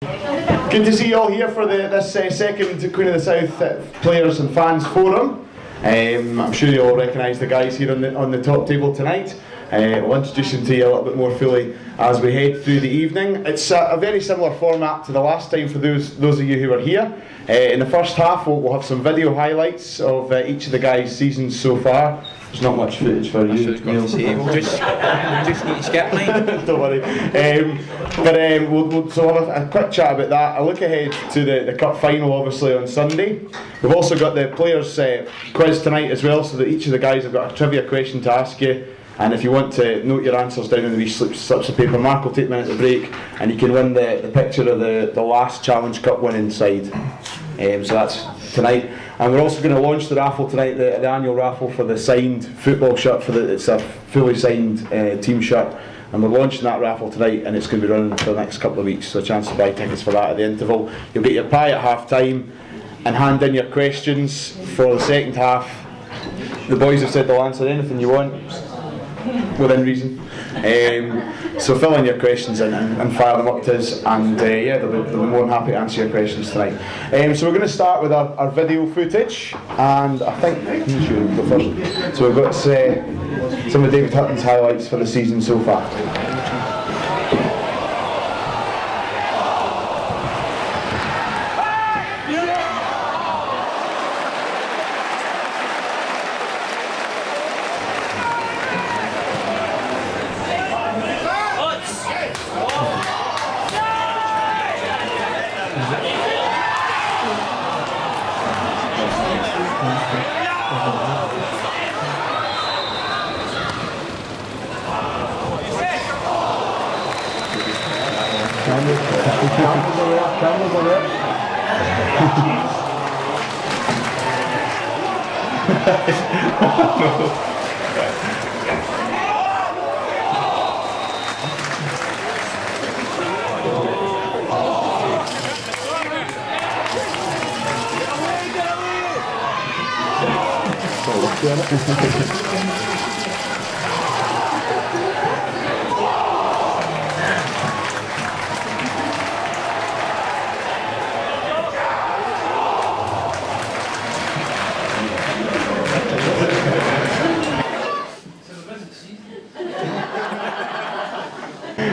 Good to see you all here for this second Queen of the South Players and Fans Forum. I'm sure you all recognise the guys here on the top table tonight. I'll introduce them to you a little bit more fully as we head through the evening. It's a very similar format to the last time for those of you who are here. In the first half we'll have some video highlights of each of the guys' seasons so far. There's not much footage for you, Neil. Just need to skip me. Don't worry. We'll have a quick chat about that. A look ahead to the cup final, obviously, on Sunday. We've also got the players' quiz tonight as well, so that each of the guys have got a trivia question to ask you. And if you want to note your answers down in the wee slips of paper, Mark will take a minute to break, and you can win the picture of the last Challenge Cup winning side. So that's tonight. And we're also going to launch the raffle tonight, the annual raffle for the signed football shirt. It's a fully signed team shirt, and we're launching that raffle tonight, and it's going to be running for the next couple of weeks. So a chance to buy tickets for that at the interval. You'll get your pie at half time, and hand in your questions for the second half. The boys have said they'll answer anything you want, within reason. So fill in your questions and fire them up to us, and they'll be more than happy to answer your questions tonight. So we're going to start with our video footage, and I think who's you go first. So we've got some of David Hutton's highlights for the season so far.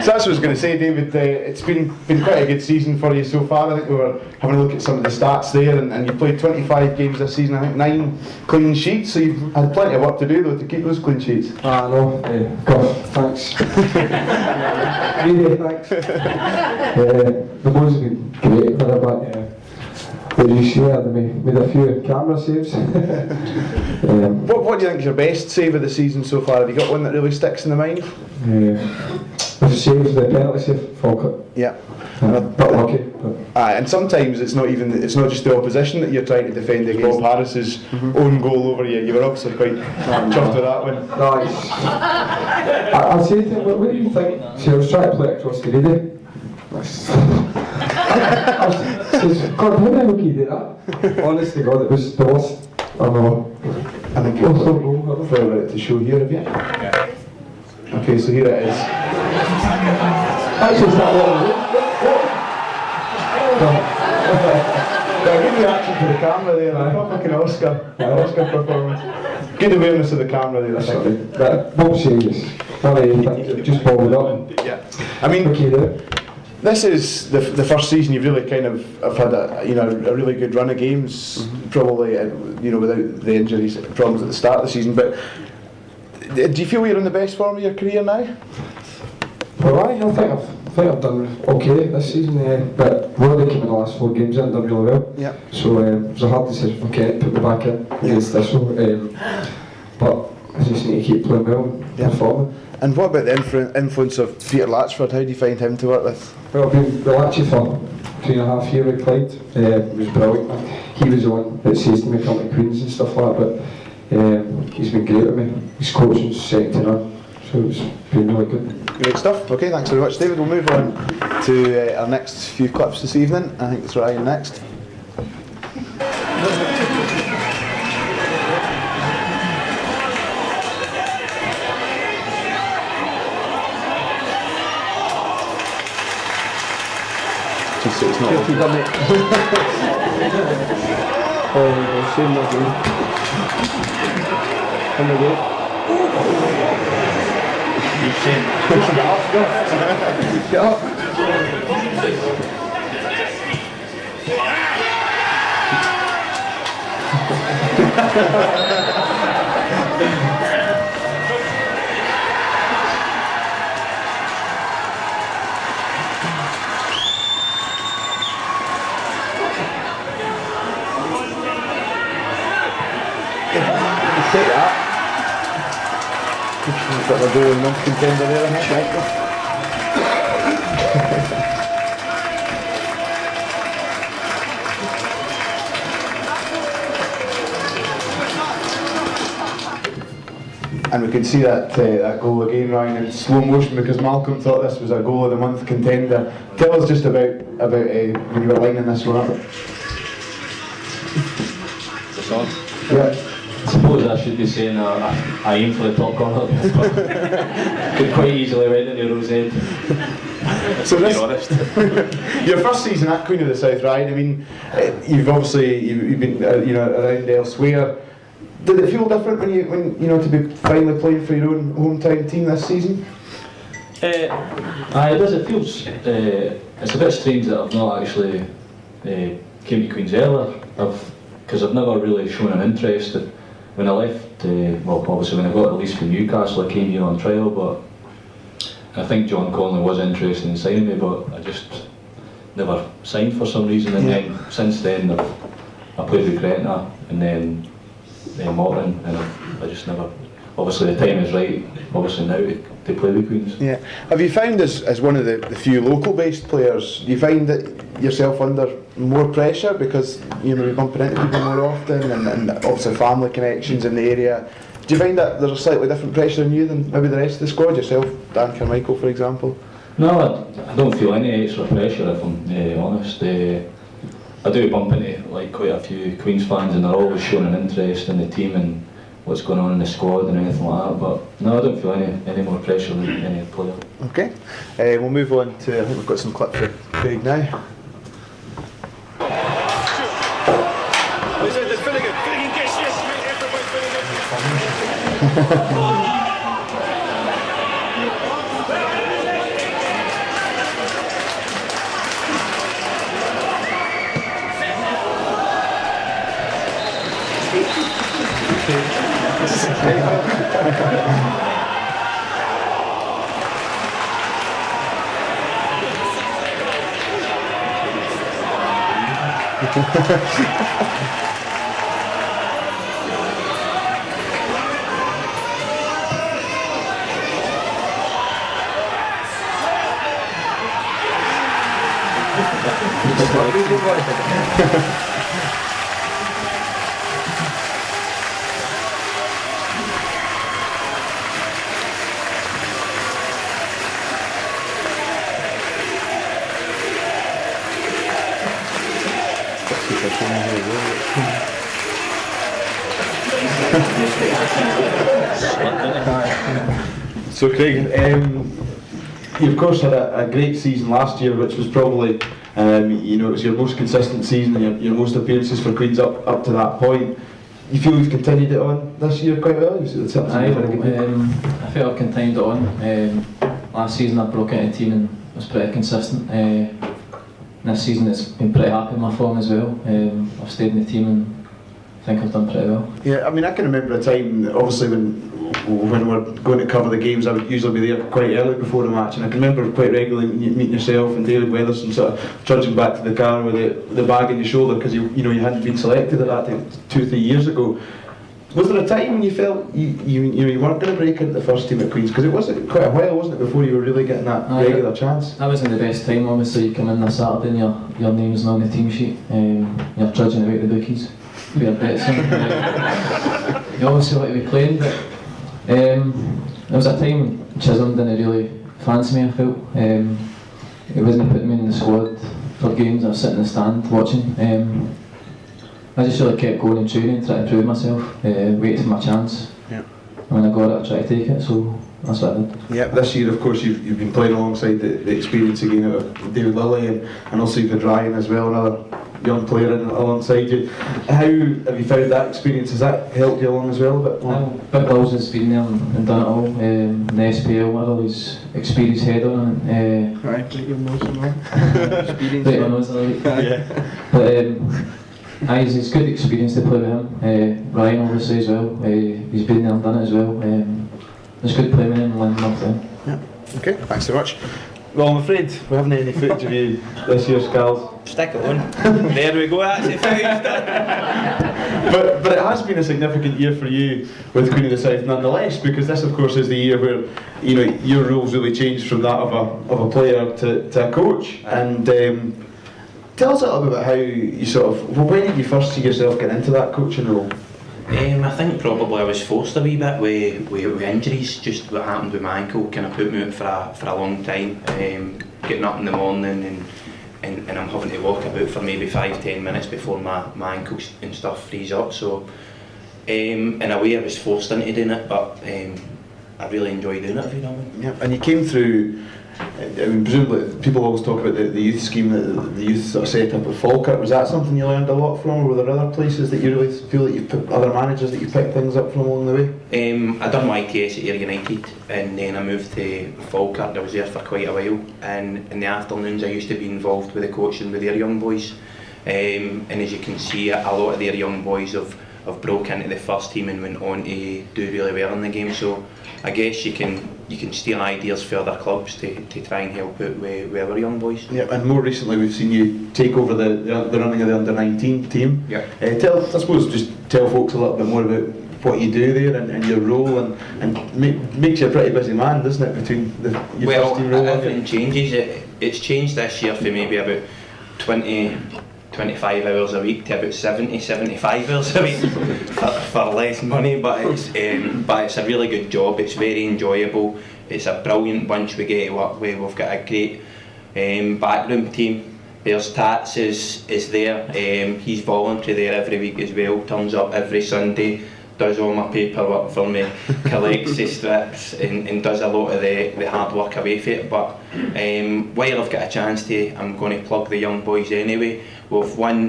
So that's what I was going to say, David. It's been quite a good season for you so far. I think we were having a look at some of the stats there, and you played 25 games this season. I think 9 clean sheets. So you've had plenty of work to do though to keep those clean sheets. No, God, thanks. Really, thanks. The boys have been great for it, but you see, they made a few camera saves. What do you think is your best save of the season so far? Have you got one that really sticks in the mind? The save, the penalty save, Falkirk. Yeah. But lucky. And sometimes it's not just the opposition that you're trying to defend against. Bob Harris's own goal over you. You were obviously quite chuffed with that one. Nice. I say to him, what do you think? See, I was trying to play across the radio. I says, God, how the hell can you do that? Honest to God, it was the worst. I know. I think you've got it to show here, have you? Yeah. Okay, so here it is. Actually, it's not Good reaction to the camera there, proper kind of Oscar performance. Good awareness of the camera there, I think. That won't say this. Just balled up. Yeah. I mean, okay, this is the first season you've really kind of have had a really good run of games, probably without the injuries problems at the start of the season. But do you feel you're in the best form of your career now? Well, I think I've done okay this season, but really came in the last 4 games and done really well. Yeah. So it was a hard decision for Kent to put me back in against Thistle, but I just need to keep playing well and performing. And what about the influence of Peter Latchford? How do you find him to work with? Well, I've been with Latchy for 3.5 years with Clyde. It was brilliant. He was the one that says to me come to Queens and stuff like that, but he's been great with me. His coaching's second to none, so it's been really good. Great stuff. Okay, thanks very much, David. We'll move on to our next few clips this evening. I think it's Ryan next. it's not. If you done it. Oh, shame not doing. On the way. Get up. Take that. Got the goal and month contender there, I think. And we can see that goal again, Ryan, in slow motion because Malcolm thought this was a goal of the month contender. Tell us just about when you were lining this one up. It's on. Yeah. I suppose I should be saying I aim for the top corner, but could quite easily went in the rose end. So this, honest. your first season at Queen of the South Ride, I mean, you've been around elsewhere. Did it feel different when to be finally playing for your own hometown team this season? It does. It feels it's a bit strange that I've not actually came to Queen's earlier, because I've never really shown an interest. When I left, obviously when I got released from Newcastle, I came here on trial, but I think John Conley was interested in signing me, but I just never signed for some reason. And then since then, I played with Gretna and then Morton, and I just never. Obviously, the time is right. Obviously now to play with Queens. Yeah. Have you found as one of the few local-based players, do you find that yourself under more pressure because you're bumping into people more often, and obviously family connections in the area? Do you find that there's a slightly different pressure on you than maybe the rest of the squad? Yourself, Dan Carmichael, for example. No, I don't feel any extra pressure if I'm honest. I do bump into quite a few Queens fans, and they're always showing an interest in the team and what's going on in the squad and anything like that, but no, I don't feel any more pressure than any player. Okay, we'll move on to, I think we've got some clips for Craig now. So Craig, you of course had a great season last year, which was probably, it was your most consistent season and your most appearances for Queens up to that point. You feel you've continued it on this year quite well? I feel I've continued it on. Last season I broke into the team and was pretty consistent. This season it's been pretty happy with my form as well. I've stayed in the team and I think I've done pretty well. Yeah, I mean, I can remember a time, obviously, when we're going to cover the games, I would usually be there quite early before the match, and I can remember quite regularly meeting yourself and David Weatherson sort of trudging back to the car with the bag on your shoulder because you hadn't been selected at that time 2-3 years ago. Was there a time when you felt you weren't going to break into the first team at Queen's? Because it was quite a while, wasn't it, before you were really getting that regular chance? That wasn't the best time. Obviously, you come in on a Saturday and your name's not on the team sheet. You're trudging about the bookies for your bets. You obviously like to be playing, but there was a time Chisholm didn't really fancy me, I felt. He wasn't putting me in the squad for games. I was sitting in the stand watching. I just really kept going and training, trying to prove myself, waited for my chance. Yeah. And when I got it, I tried to take it, so that's what I did. Yeah, this year, of course, you've been playing alongside the experience again of David Lilly and also you've had Ryan as well, another young player alongside you. How have you found that experience? Has that helped you along as well a bit more? Big Bill's has been there and done it all. In the SPL, had all his experienced head on it. Right, take your nose on experience. Right, my nose a little bit. Yeah. But it's good experience to play with him. Ryan obviously as well. He's been there and done it as well. It's good playing with him and learning off them. Yeah. Okay, thanks so much. Well, I'm afraid we haven't any footage of you this year, Scarls. Stick it on. There we go, that's it. But it has been a significant year for you with Queen of the South nonetheless, because this of course is the year where your roles really changed from that of a player to a coach. And tell us a little bit about how you when did you first see yourself getting into that coaching role? I think probably I was forced a wee bit with injuries. Just what happened with my ankle kind of put me out for a long time. Getting up in the morning and I'm having to walk about for maybe 5-10 minutes before my ankle and stuff freeze up. So in a way I was forced into doing it, but I really enjoy doing it, if you know what I mean. Yeah, and you came through. I mean, presumably people always talk about the youth scheme, the youth sort of set up at Falkirk. Was that something you learned a lot from, or were there other places that you really feel that you've other managers that you picked things up from along the way? I done my YTS at Ayr United and then I moved to Falkirk. I was there for quite a while, and in the afternoons I used to be involved with the coaching with their young boys, and as you can see a lot of their young boys have broke into the first team and went on to do really well in the game. So I guess you can steal ideas for other clubs to try and help out with our young boys. Yeah, and more recently we've seen you take over the running of the under-19 team. Yeah. Just tell folks a little bit more about what you do there and your role, and makes you a pretty busy man, doesn't it, between your first team role? Well, everything changes. It's changed this year for maybe about 25 hours a week to about 75 hours a week for less money, but it's a really good job. It's very enjoyable. It's a brilliant bunch we get to work with. We've got a great backroom team. There's Tats is there. He's voluntary there every week as well. Turns up every Sunday, does all my paperwork for me, collects the strips and does a lot of the hard work away from it. But while I've got a chance to, I'm going to plug the young boys anyway. We've won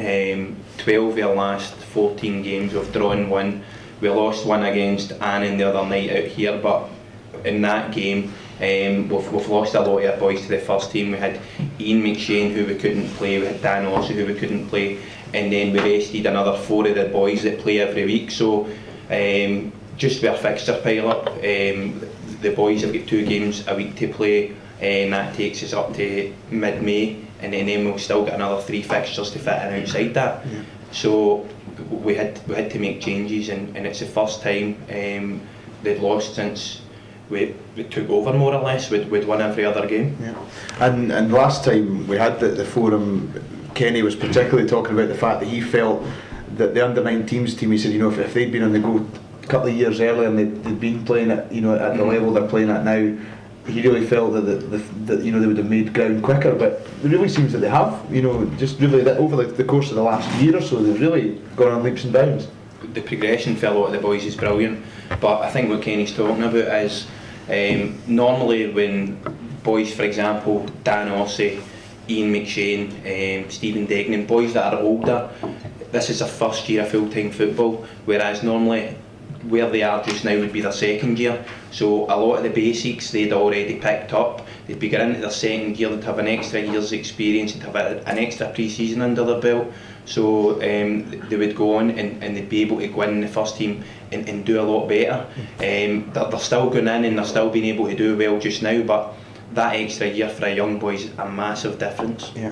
12 of our last 14 games, we've drawn one. We lost one against Annan the other night out here, but in that game we've lost a lot of our boys to the first team. We had Ian McShane who we couldn't play, we had Dan Ossie who we couldn't play, and then we rested another 4 of the boys that play every week. So just with our fixture pile up, the boys have got 2 games a week to play, and that takes us up to mid-May, and then we'll still get another 3 fixtures to fit in outside that. Yeah. So we had to make changes, and it's the first time they'd lost since we took over, more or less. We'd won every other game. Yeah. And last time we had the forum, Kenny was particularly talking about the fact that he felt that the under-19s team, he said, if they'd been on the go a couple of years earlier and they'd been playing at at the level they're playing at now, he really felt that they would have made ground quicker. But it really seems that they have, just really over the course of the last year or so, they've really gone on leaps and bounds. The progression for a lot of the boys is brilliant, but I think what Kenny's talking about is normally when boys, for example, Dan Ossie, Ian McShane, Stephen Degnan, boys that are older, this is their first year of full-time football, whereas normally where they are just now would be their second year. So a lot of the basics they'd already picked up. They'd be getting into their second year, they'd have an extra year's experience, they'd have an extra pre-season under their belt. So they would go on and they'd be able to go in the first team and do a lot better. They're still going in and they're still being able to do well just now, but that extra year for a young boy is a massive difference. Yeah.